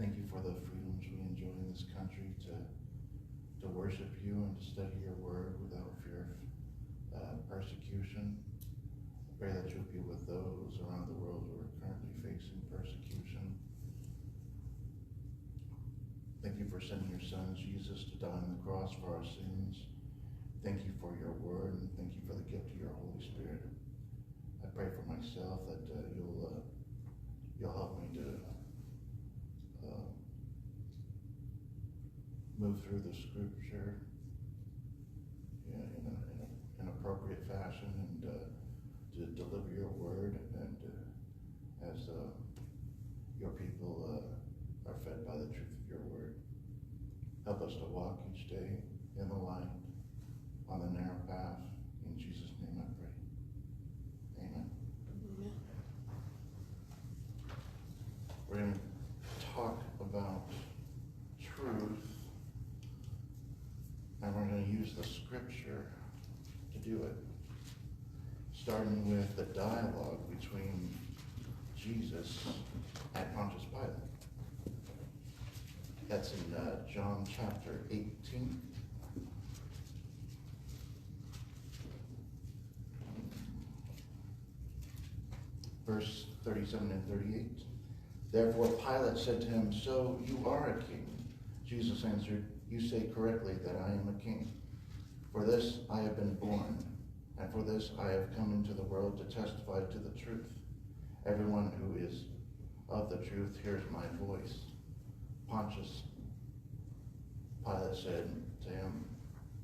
Thank you for the freedoms we enjoy in this country to worship you and to study your word without fear of persecution. I pray that you'll be with those around the world who are currently facing persecution. Thank you for sending your son Jesus to die on the cross for our sins. Thank you for your word, and thank you for the gift of your Holy Spirit. I pray for myself that you'll help me to move through the scripture in an appropriate fashion, and to deliver your word, and as your people are fed by the truth of your word. Help us to walk each day in the light, on the narrow path. In Jesus' name I pray. Amen. Amen. We're going to talk about truth, and we're going to use the scripture to do it, starting with the dialogue between Jesus and Pontius Pilate. That's in John chapter 18. Verse 37 and 38. Therefore Pilate said to him, "So you are a king?" Jesus answered, "You say correctly that I am a king. For this I have been born, and for this I have come into the world to testify to the truth. Everyone who is of the truth hears my voice." Pontius Pilate said to him,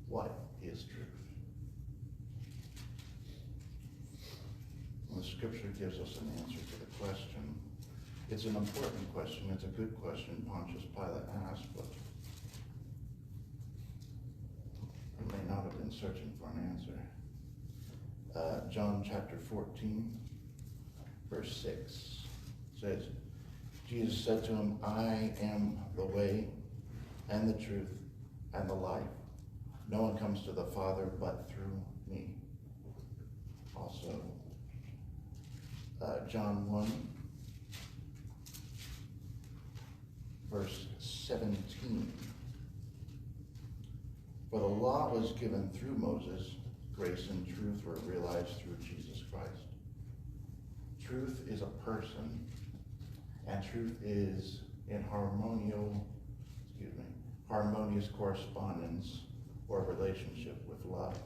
"What is truth?" And the scripture gives us an answer to the question. It's an important question. It's a good question Pontius Pilate asked, but he may not have been searching for an answer. John chapter 14, verse 6 says, Jesus said to him, "I am the way and the truth and the life. No one comes to the Father but through me." Also, John 1, verse 17. For the law was given through Moses, grace and truth were realized through Jesus Christ. Truth is a person, and truth is in harmonious correspondence or relationship with love.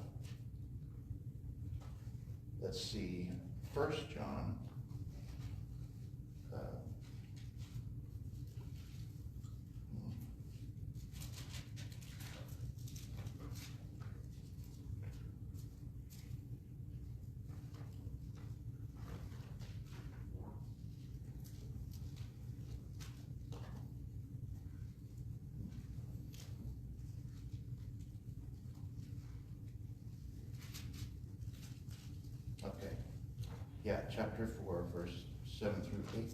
Let's see 1 John chapter 4, verse 7 through 8.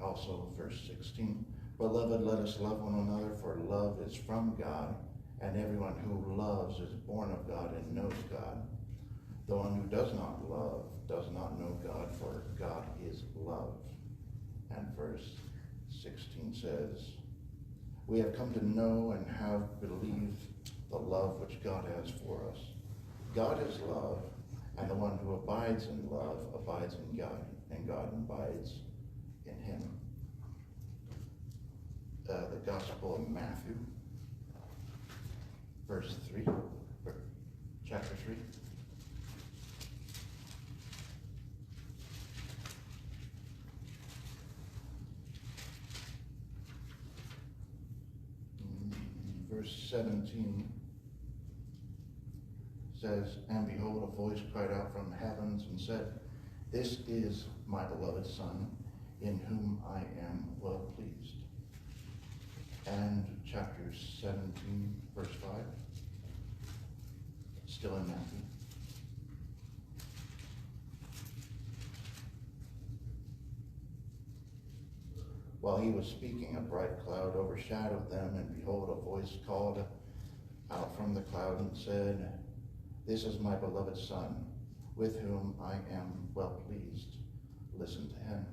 Also verse 16. Beloved, let us love one another, for love is from God, and everyone who loves is born of God and knows God. The one who does not love does not know God, for God is love. And verse 16 says, we have come to know and have believed the love which God has for us. God is love, and the one who abides in love abides in God, and God abides in him. The Gospel of Matthew, chapter 3. Verse 17 says, and behold, a voice cried out from the heavens and said, this is my beloved Son, in whom I am well pleased. And chapter 17, verse 5, still in Matthew. While he was speaking, a bright cloud overshadowed them, and behold, a voice called out from the cloud and said, this is my beloved Son, with whom I am well pleased. Listen to him.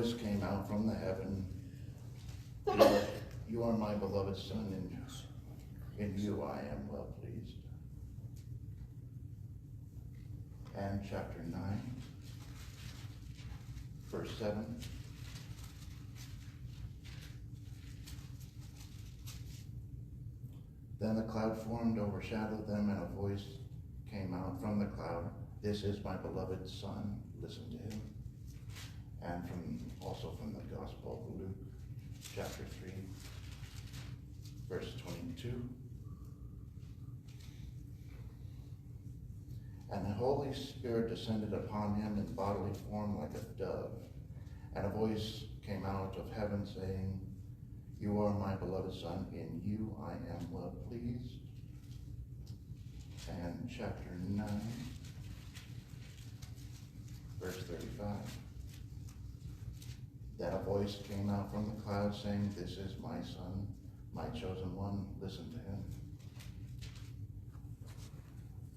voice came out from the heaven, you are my beloved Son, in you I am well pleased. And chapter 9, verse 7. Then the cloud formed, overshadowed them, and a voice came out from the cloud. This is my beloved Son, listen to him. And also from the Gospel of Luke, chapter 3, verse 22. And the Holy Spirit descended upon him in bodily form like a dove. And a voice came out of heaven saying, you are my beloved Son, in you I am well pleased. And chapter 9, verse 35. Then a voice came out from the cloud saying, this is my Son, my chosen one, listen to him.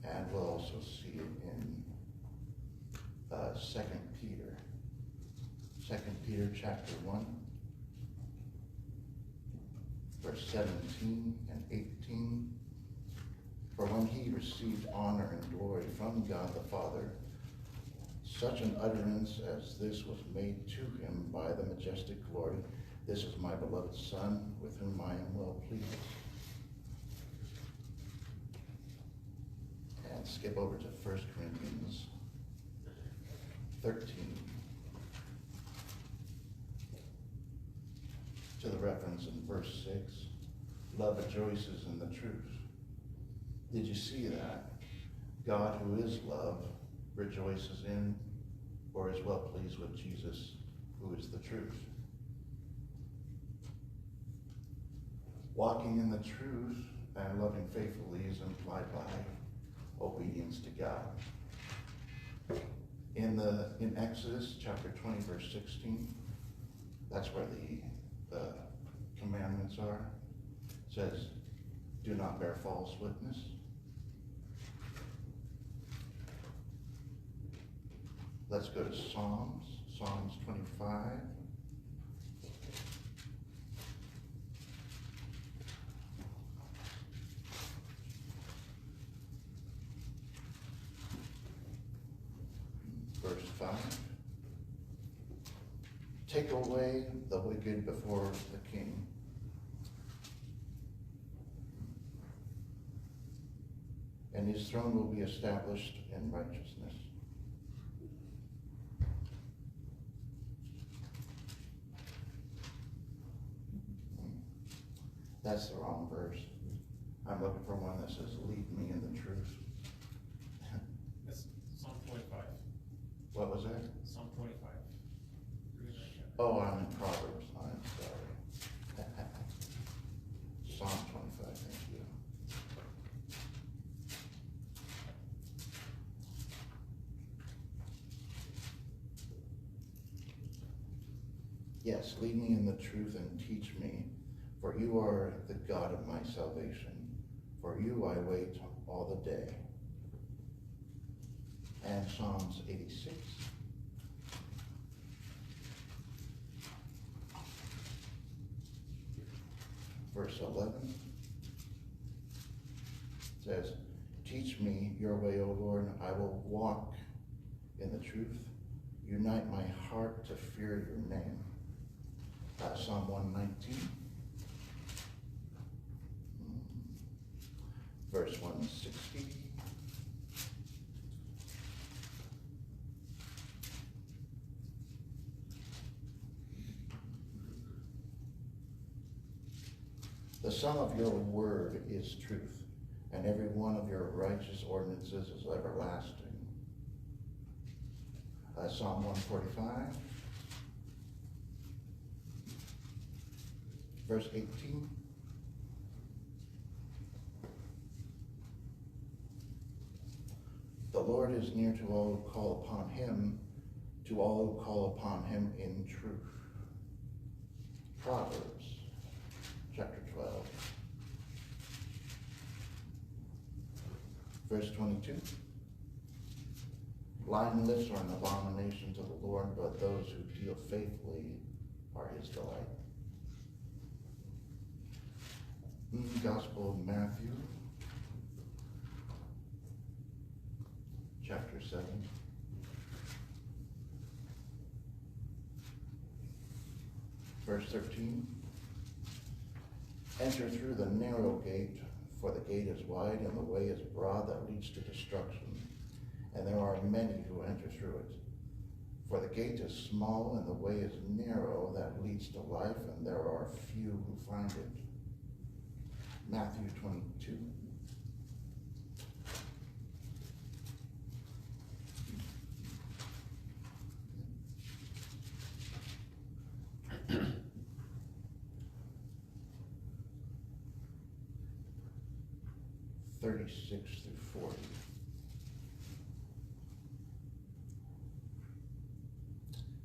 And we'll also see it in 2 Peter. 2 Peter chapter 1, verse 17 and 18. For when he received honor and glory from God the Father, such an utterance as this was made to him by the majestic glory, this is my beloved Son, with whom I am well pleased. And skip over to 1 Corinthians 13. To the reference in verse 6, love rejoices in the truth. Did you see that? God, who is love, rejoices in or is well pleased with Jesus, who is the truth. Walking in the truth and loving faithfully is implied by obedience to God. In Exodus chapter 20, verse 16, that's where the commandments are. It says, do not bear false witness. Let's go to Psalms 25. Verse 5. Take away the wicked before the king. And his throne will be established in righteousness. That's the wrong verse. I'm looking for one that says, lead me in the truth. That's Psalm 25. What was that? Psalm 25. Oh, I'm in Proverbs. I'm sorry. Psalm 25, thank you. Yes, lead me in the truth and teach me, for you are the God of my salvation. For you I wait all the day. And Psalms 86. Verse 11 says, teach me your way, O Lord, I will walk in the truth. Unite my heart to fear your name. Psalm 119. Verse 160. The sum of your word is truth, and every one of your righteous ordinances is everlasting. Psalm 145, verse 18. The Lord is near to all who call upon him, to all who call upon him in truth. Proverbs chapter 12, verse 22. Lying lips are an abomination to the Lord, but those who deal faithfully are his delight. Gospel of Matthew, chapter 7. Verse 13. Enter through the narrow gate, for the gate is wide and the way is broad that leads to destruction, and there are many who enter through it. For the gate is small and the way is narrow that leads to life, and there are few who find it. Matthew 22. through 40.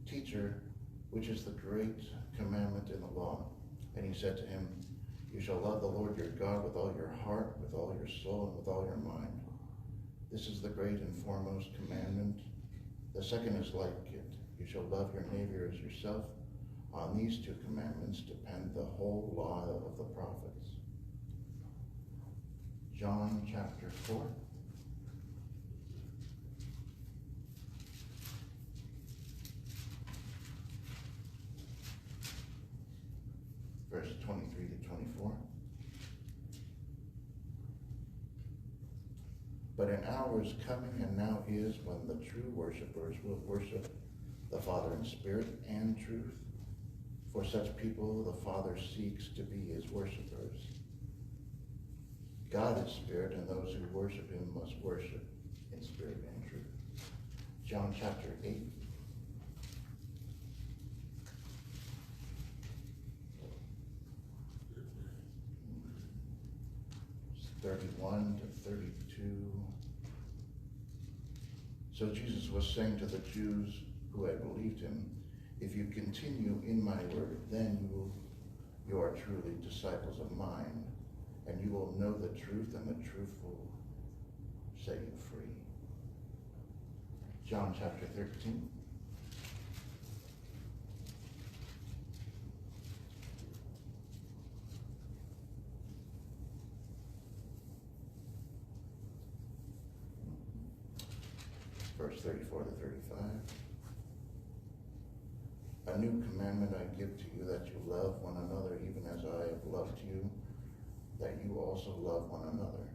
Teacher, which is the great commandment in the law? And he said to him, you shall love the Lord your God with all your heart, with all your soul, and with all your mind. This is the great and foremost commandment. The second is like it. You shall love your neighbor as yourself. On these two commandments depend the whole law of the prophets. John chapter 4. Verse 23 to 24. But an hour is coming, and now is, when the true worshipers will worship the Father in spirit and truth. For such people the Father seeks to be his worshipers. God is spirit, and those who worship him must worship in spirit and truth. John chapter 8. Verse 31 to 32. So Jesus was saying to the Jews who had believed him, if you continue in my word, then you are truly disciples of mine, and you will know the truth, and the truth will set you free. John chapter 13. Verse 34 to 35. A new commandment I give to you, that you love one another, even as I have loved you, that you also love one another.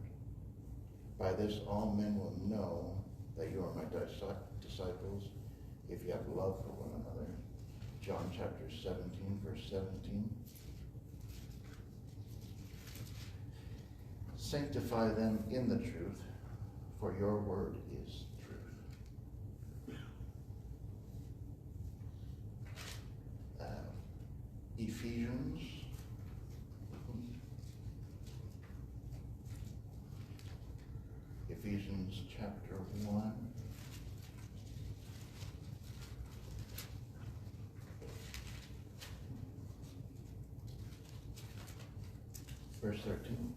By this all men will know that you are my disciples, if you have love for one another. John chapter 17, verse 17. Sanctify them in the truth, for your word is truth. Ephesians. Ephesians chapter 1. Verse 13.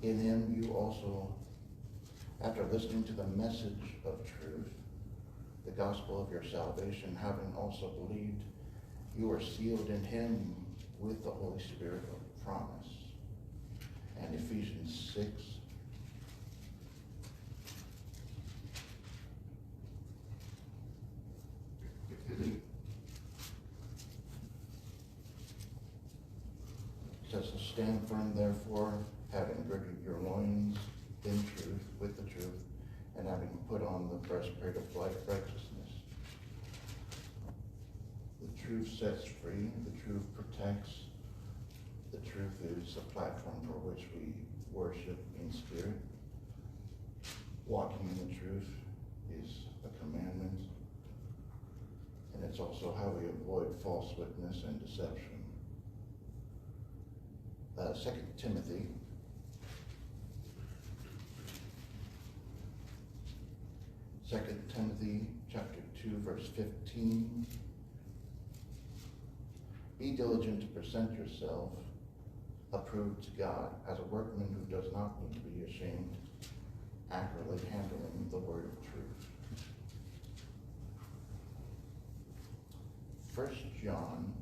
In him you also, after listening to the message of truth, the gospel of your salvation, having also believed, you are sealed in him with the Holy Spirit of promise. And Ephesians 6. Says, stand firm, therefore, having girded your loins in truth, with the truth, and having put on the breastplate of righteousness. The truth sets free, the truth protects, the truth is the platform for which we worship in spirit. Walking in the truth is a commandment, and it's also how we avoid false witness and deception. 2 Timothy. Second Timothy chapter 2, verse 15. Be diligent to present yourself approved to God as a workman who does not need to be ashamed, accurately handling the word of truth. 1 John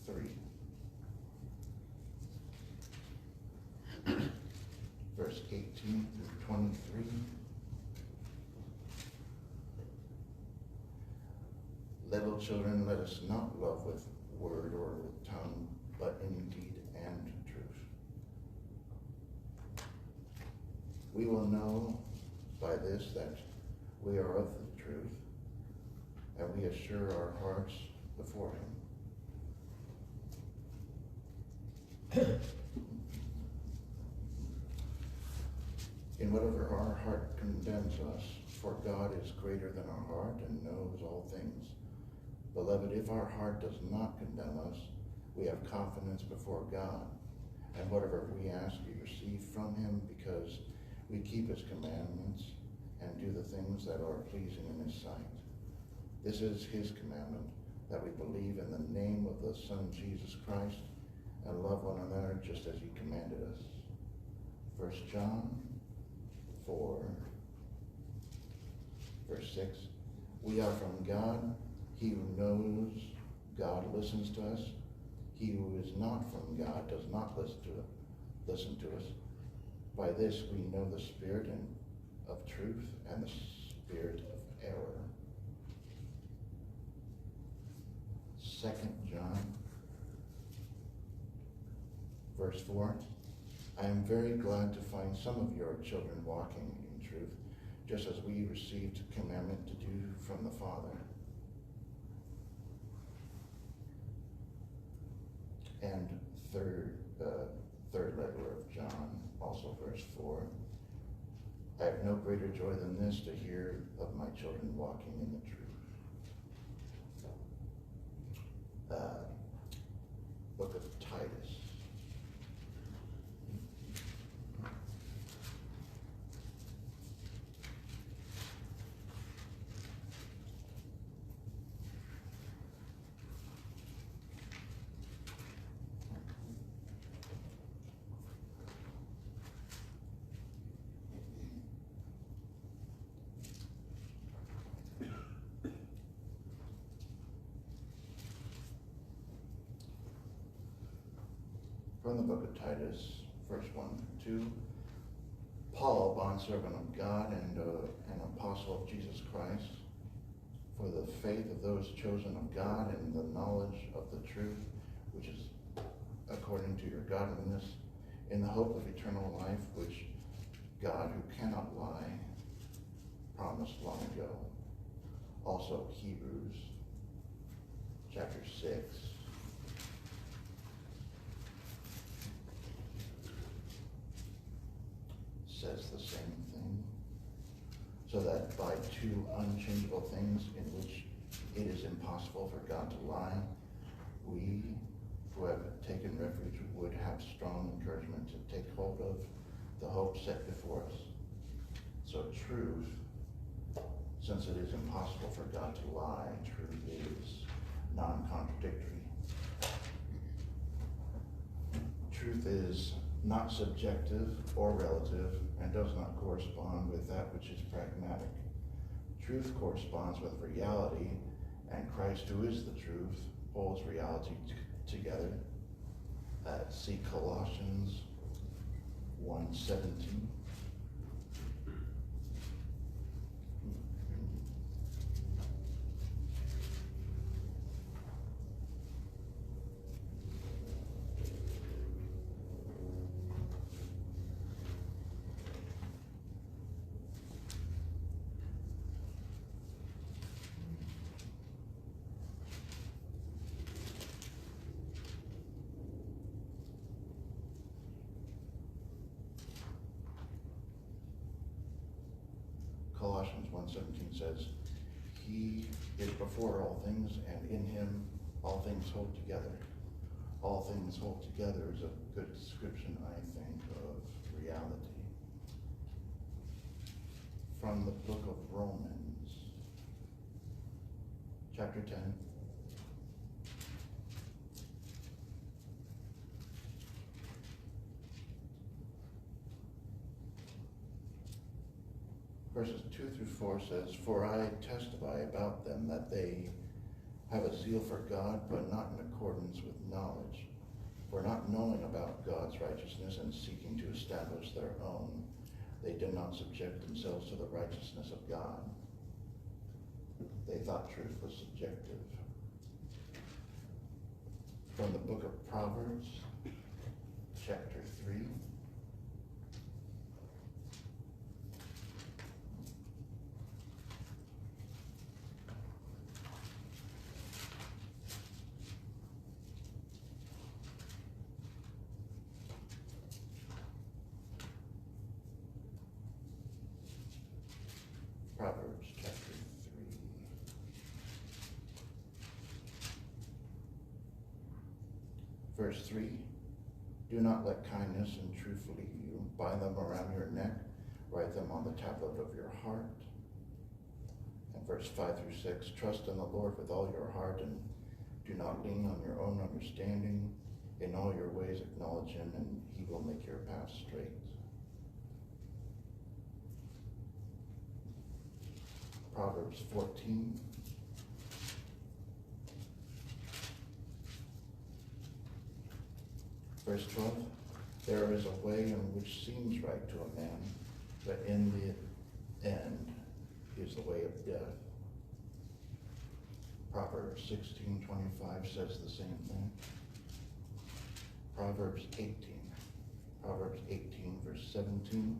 three, verse 18 through 23. Little children, let us not love with word or with tongue, but in deed and truth. We will know by this that we are of the truth, and we assure our hearts before him. In whatever our heart condemns us, for God is greater than our heart and knows all things. Beloved, if our heart does not condemn us, we have confidence before God, and whatever we ask we receive from him, because we keep his commandments and do the things that are pleasing in his sight. This is his commandment, that we believe in the name of the Son Jesus Christ and love one another just as he commanded us. 1 John 4, verse 6. We are from God. He who knows God listens to us. He who is not from God does not listen to us. By this we know the spirit of truth and the spirit of error. 2 John, verse 4. I am very glad to find some of your children walking in truth, just as we received commandment to do from the Father. And third letter of John, also verse 4. I have no greater joy than this, to hear of my children walking in the truth. Book of Titus. From the book of Titus, verse 1 through 2. Paul, bondservant of God and an apostle of Jesus Christ, for the faith of those chosen of God and the knowledge of the truth, which is according to your godliness, in the hope of eternal life, which God, who cannot lie, promised long ago. Also Hebrews chapter 6. Says the same thing, so that by two unchangeable things in which it is impossible for God to lie, we who have taken refuge would have strong encouragement to take hold of the hope set before us. So truth, since it is impossible for God to lie, truth is non-contradictory. Truth is not subjective or relative, and does not correspond with that which is pragmatic. Truth corresponds with reality, and Christ, who is the truth, holds reality together. See Colossians 1:17. Colossians 1:17 says, he is before all things, and in him all things hold together. All things hold together is a good description, I think, of reality. From the book of Romans, chapter 10. verses 2 through 4 says, "For I testify about them that they have a zeal for God, but not in accordance with knowledge. For not knowing about God's righteousness and seeking to establish their own, they did not subject themselves to the righteousness of God." They thought truth was subjective. From the book of Proverbs, chapter 3. Proverbs chapter 3. Verse 3, "Do not let kindness and truth leave you. Bind them around your neck. Write them on the tablet of your heart." And verse 5 through 6, "Trust in the Lord with all your heart and do not lean on your own understanding. In all your ways acknowledge him and he will make your path straight." Proverbs 14. Verse 12, "There is a way in which seems right to a man, but in the end is the way of death." Proverbs 16:25 says the same thing. Proverbs 18 verse 17,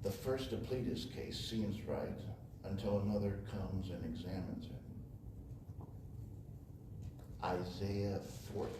"The first to plead his case seems right until another comes and examines it." Isaiah 40.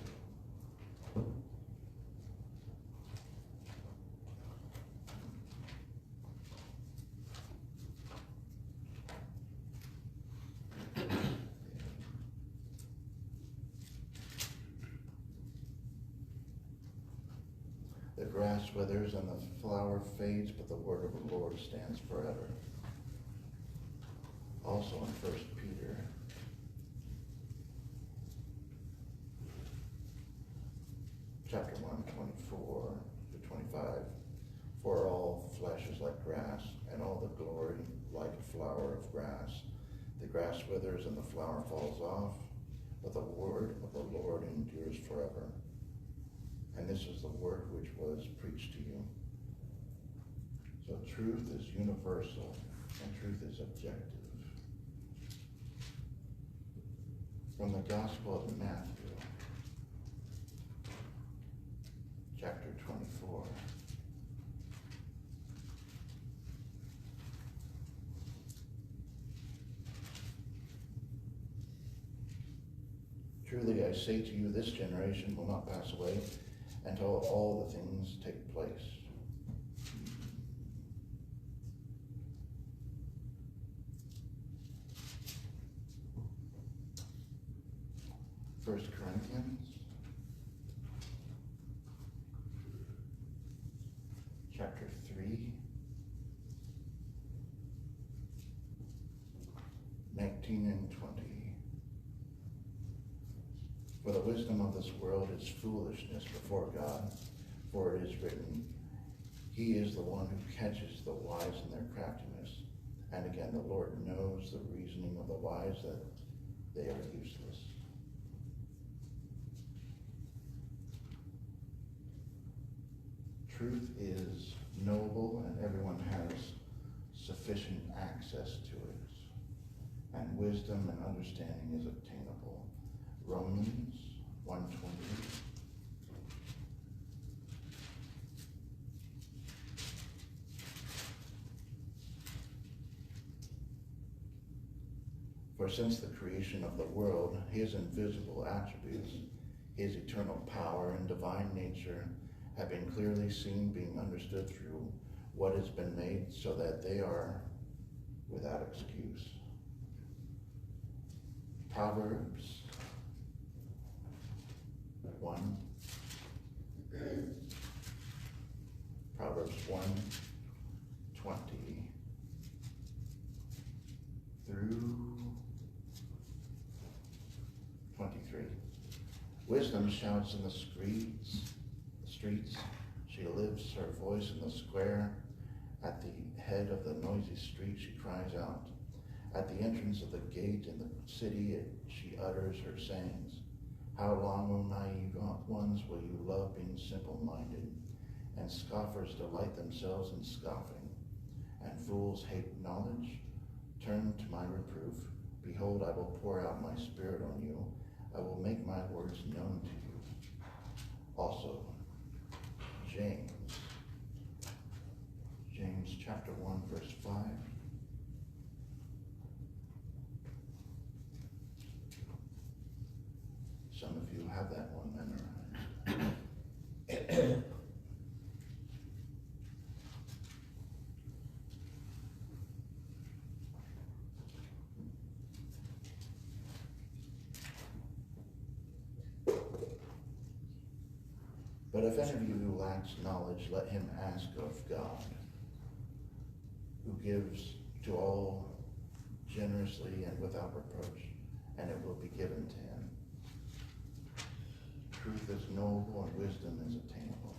"The grass withers and the flower fades, but the word of the Lord stands forever." Also in 1 Peter chapter 1, 24 to 25, "For all flesh is like grass, and all the glory like a flower of grass. The grass withers and the flower falls off, but the word of the Lord endures forever. And this is the word which was preached to you." So truth is universal and truth is objective. From the Gospel of Matthew, chapter 24. "Truly I say to you, this generation will not pass away until all the things take place." First Corinthians chapter 3, 19 and 20. "For the wisdom of this world is foolishness before God, for it is written, He is the one who catches the wise in their craftiness. And again, the Lord knows the reasoning of the wise, that they are useless." Truth is knowable and everyone has sufficient access to it. And wisdom and understanding is obtainable. Romans 1:20. "For since the creation of the world, his invisible attributes, his eternal power and divine nature have been clearly seen, being understood through what has been made, so that they are without excuse." Proverbs 1. Proverbs 1:20 through 23. "Wisdom shouts in the streets. She lifts her voice in the square, At the head of the noisy street she cries out. At the entrance of the gate in the city she utters her sayings. How long, O naive ones, will you love being simple-minded? And scoffers delight themselves in scoffing. And fools hate knowledge? Turn to my reproof. Behold, I will pour out my spirit on you. I will make my words known to you. Also, James chapter 1, verse 5. Some of you have that one memorized. But if any of you lacks knowledge, let him ask of God, who gives to all generously and without reproach, and it will be given to him. Truth is noble and wisdom is attainable.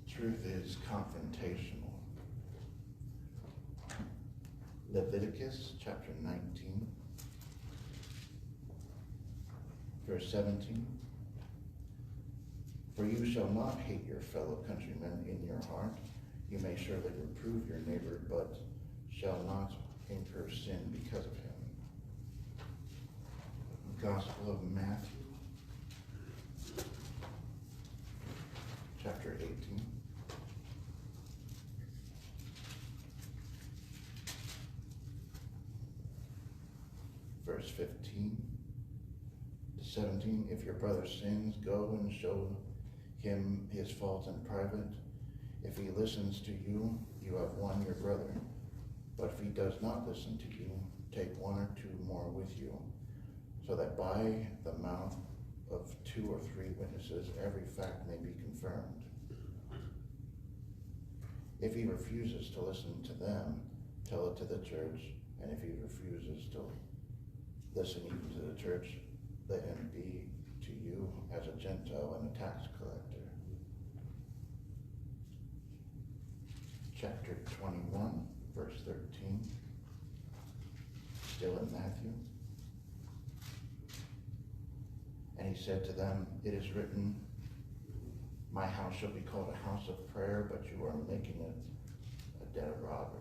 Truth is confrontational. Leviticus chapter 19, verse 17. For you shall not hate your fellow countrymen in your heart. You may surely reprove your neighbor, but shall not incur sin because of him. Gospel of Matthew, chapter 18. Verse 15 to 17. If your brother sins, go and show him his fault in private. If he listens to you, you have won your brother. But if he does not listen to you, take one or two more with you, so that by the mouth of 2 or 3 witnesses every fact may be confirmed. If he refuses to listen to them, tell it to the church, and if he refuses to listen even to the church, let him be to you as a Gentile and a tax collector. Chapter 21, verse 13, still in Matthew. And he said to them, it is written, my house shall be called a house of prayer, but you are making it a den of robbers.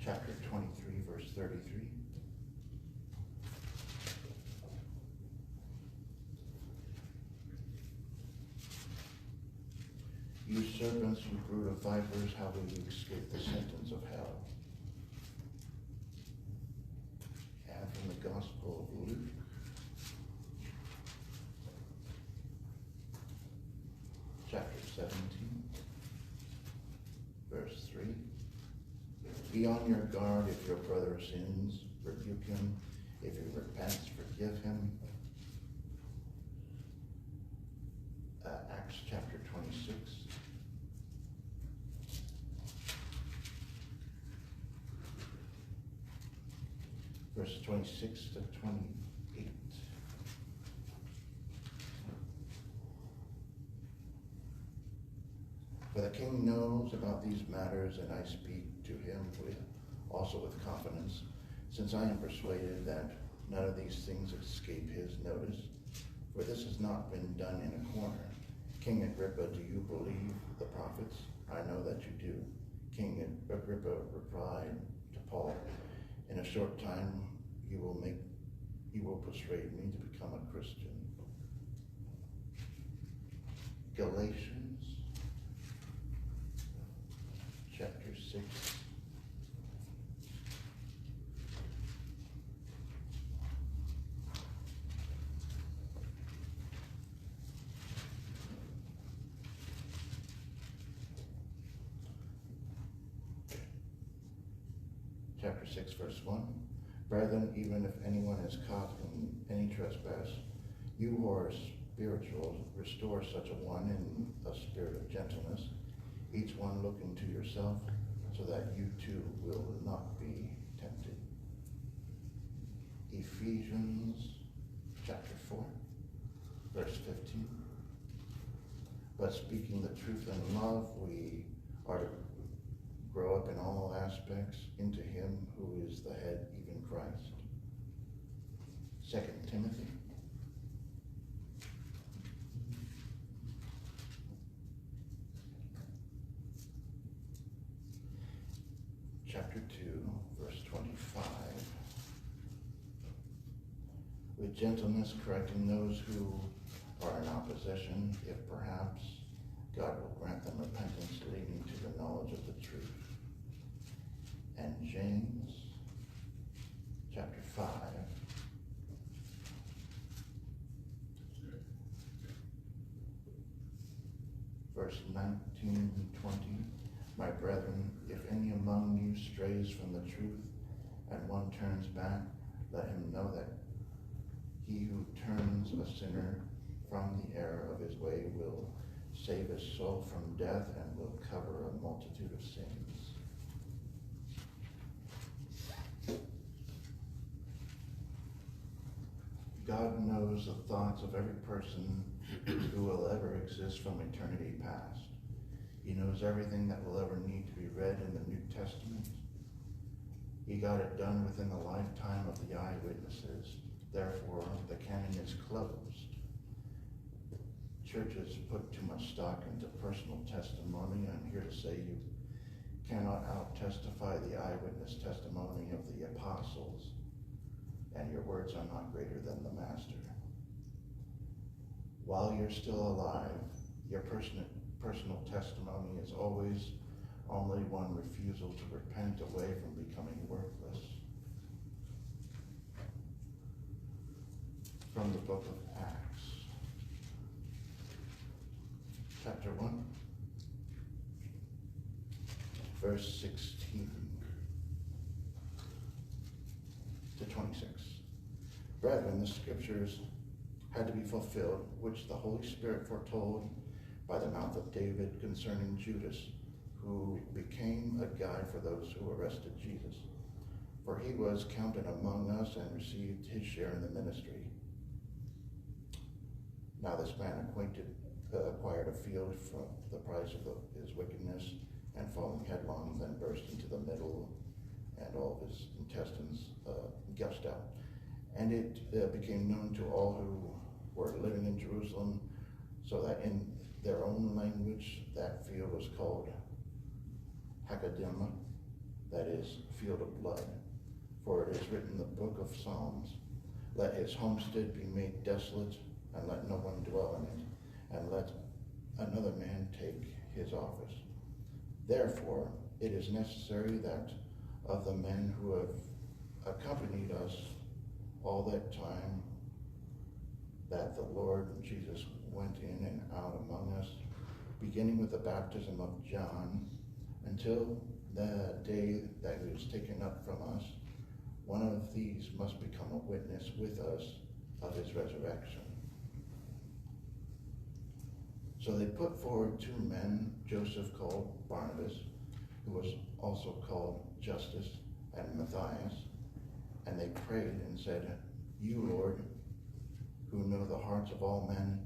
Chapter 23, verse 33. You serpents, you brood of vipers, how will you escape the sentence of hell? And from the Gospel of Luke, chapter 17, verse 3. Be on your guard. If your brother sins, rebuke him. If he repents, forgive him. Acts chapter 26. Verses 26 to 28. For the king knows about these matters, and I speak to him also with confidence, since I am persuaded that none of these things escape his notice. For this has not been done in a corner. King Agrippa, do you believe the prophets? I know that you do. King Agrippa replied to Paul, in a short time you will persuade me to become a Christian. Galatians chapter 6. Chapter 6, verse 1. Brethren, even if anyone is caught in any trespass, you who are spiritual, restore such a one in a spirit of gentleness, each one looking to yourself, so that you too will not be tempted. Ephesians chapter but speaking the truth in love, we are to grow up in all aspects into him who is the head, even Christ. 2 Timothy. Chapter 2, verse 25. With gentleness correcting those who are in opposition, if perhaps God will grant them repentance leading to the knowledge of the truth. And James, chapter 5, verse 19 and 20. My brethren, if any among you strays from the truth, and one turns back, let him know that he who turns a sinner from the error of his way will save his soul from death and will cover a multitude of sins. God knows the thoughts of every person who will ever exist from eternity past. He knows everything that will ever need to be read in the New Testament. He got it done within the lifetime of the eyewitnesses. Therefore, the canon is closed. Churches put too much stock into personal testimony. I'm here to say you cannot out-testify the eyewitness testimony of the apostles, and your words are not greater than the Master. While you're still alive, your personal testimony is always only one refusal to repent away from becoming worthless. From the book of Acts, chapter 1, verse 16 to 26. Brethren, the scriptures had to be fulfilled, which the Holy Spirit foretold by the mouth of David concerning Judas, who became a guide for those who arrested Jesus. For he was counted among us and received his share in the ministry. Now this man acquired a field for the price of his wickedness, and falling headlong, then burst into the middle, and all of his intestines gushed out. And it became known to all who were living in Jerusalem, so that in their own language that field was called Hakeldama, that is, field of blood. For it is written in the book of Psalms, let his homestead be made desolate, and let no one dwell in it, and let another man take his office. Therefore, it is necessary that of the men who have accompanied us all that time that the Lord Jesus went in and out among us, beginning with the baptism of John, until the day that he was taken up from us, one of these must become a witness with us of his resurrection. So they put forward two men, Joseph called Barnabas, who was also called Justus, and Matthias, and they prayed and said, you, Lord, who know the hearts of all men,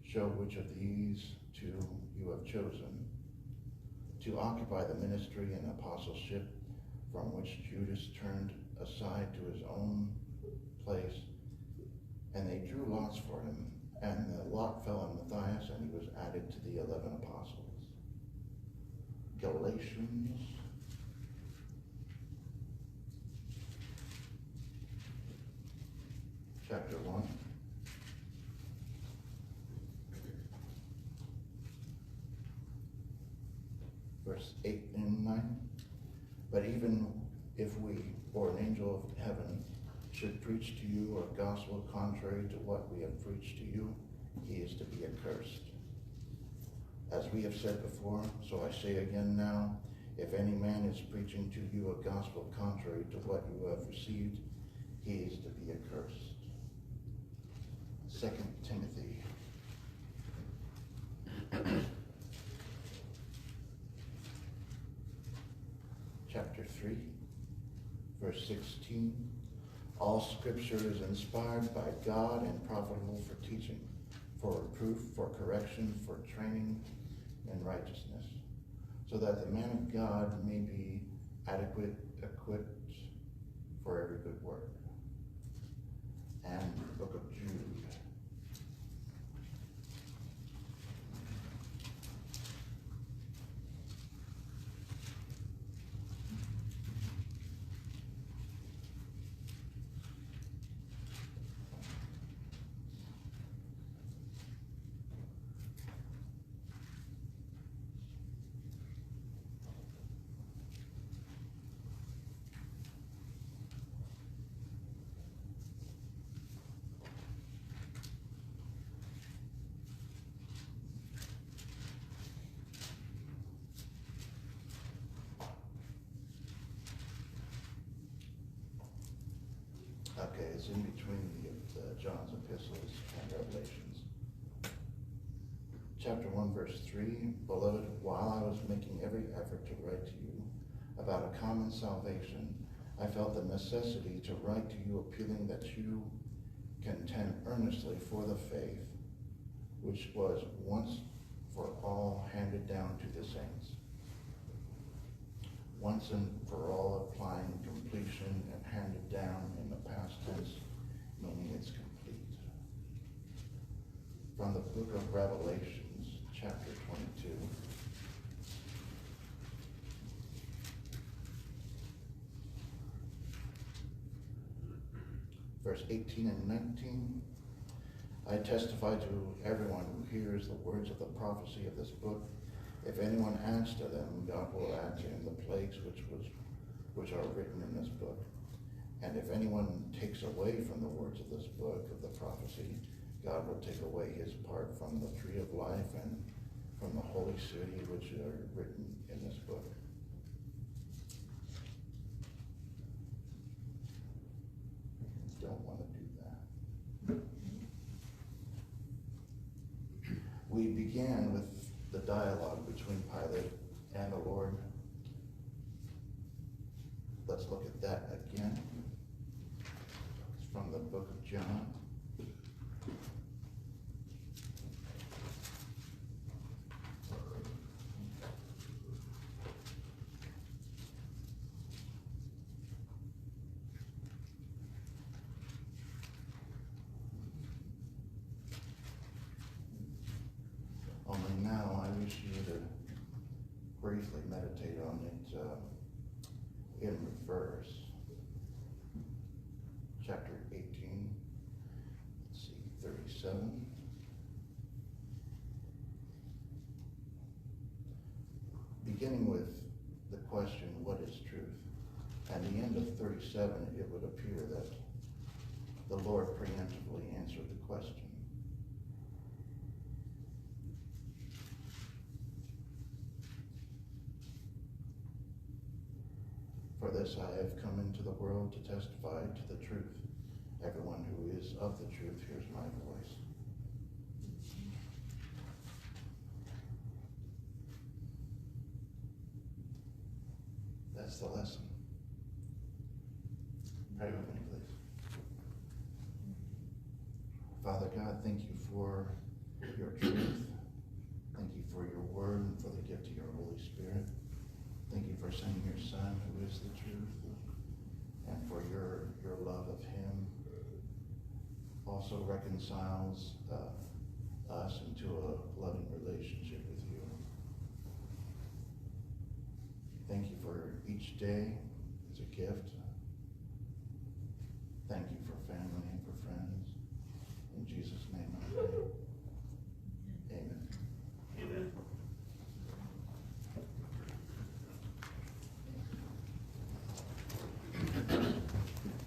show which of these two you have chosen to occupy the ministry and apostleship from which Judas turned aside to his own place. And they drew lots for him, and the lot fell on Matthias, and he was added to the 11 apostles. Galatians chapter 1. Verse 8 and 9. But even if we, or an angel of heaven, should preach to you a gospel contrary to what we have preached to you, he is to be accursed. As we have said before, so I say again now, if any man is preaching to you a gospel contrary to what you have received, he is to be accursed. 2 Timothy chapter 3, verse 16. All scripture is inspired by God and profitable for teaching, for reproof, for correction, for training in righteousness, so that the man of God may be adequate, equipped for every good work. And the book of Jude. Okay, it's in between the John's epistles and Revelations. Chapter 1, verse 3, Beloved, while I was making every effort to write to you about a common salvation, I felt the necessity to write to you appealing that you contend earnestly for the faith which was once for all handed down to the saints. Once and for all applying completion and handed down in the past tense, meaning it's complete. From the book of Revelations, chapter 22. Verse 18 and 19. I testify to everyone who hears the words of the prophecy of this book. If anyone adds to them, God will add to him the plagues which are written in this book. And if anyone takes away from the words of this book of the prophecy, God will take away his part from the tree of life and from the holy city which are written in this book. Don't want to do that. We began with the dialogue between Pilate and the Lord. Let's look at that again. It's from the book of John. Only now I wish you to briefly meditate on it in reverse. Chapter 18, let's see, 37. Beginning with the question, what is truth? At the end of 37, it would appear that the Lord preemptively answered the question. For this I have come into the world to testify to the truth. Everyone who is of the truth hears my voice. That's the lesson. Pray with me, please. Father God, thank you for your truth. Thank you for your word and for the gift of your Holy Spirit. Thank you for sending your Son, who is the truth, and for your love of him. Also reconciles us into a loving relationship with you. Thank you for each day as a gift. Thank you for family and for friends. In Jesus' name I pray.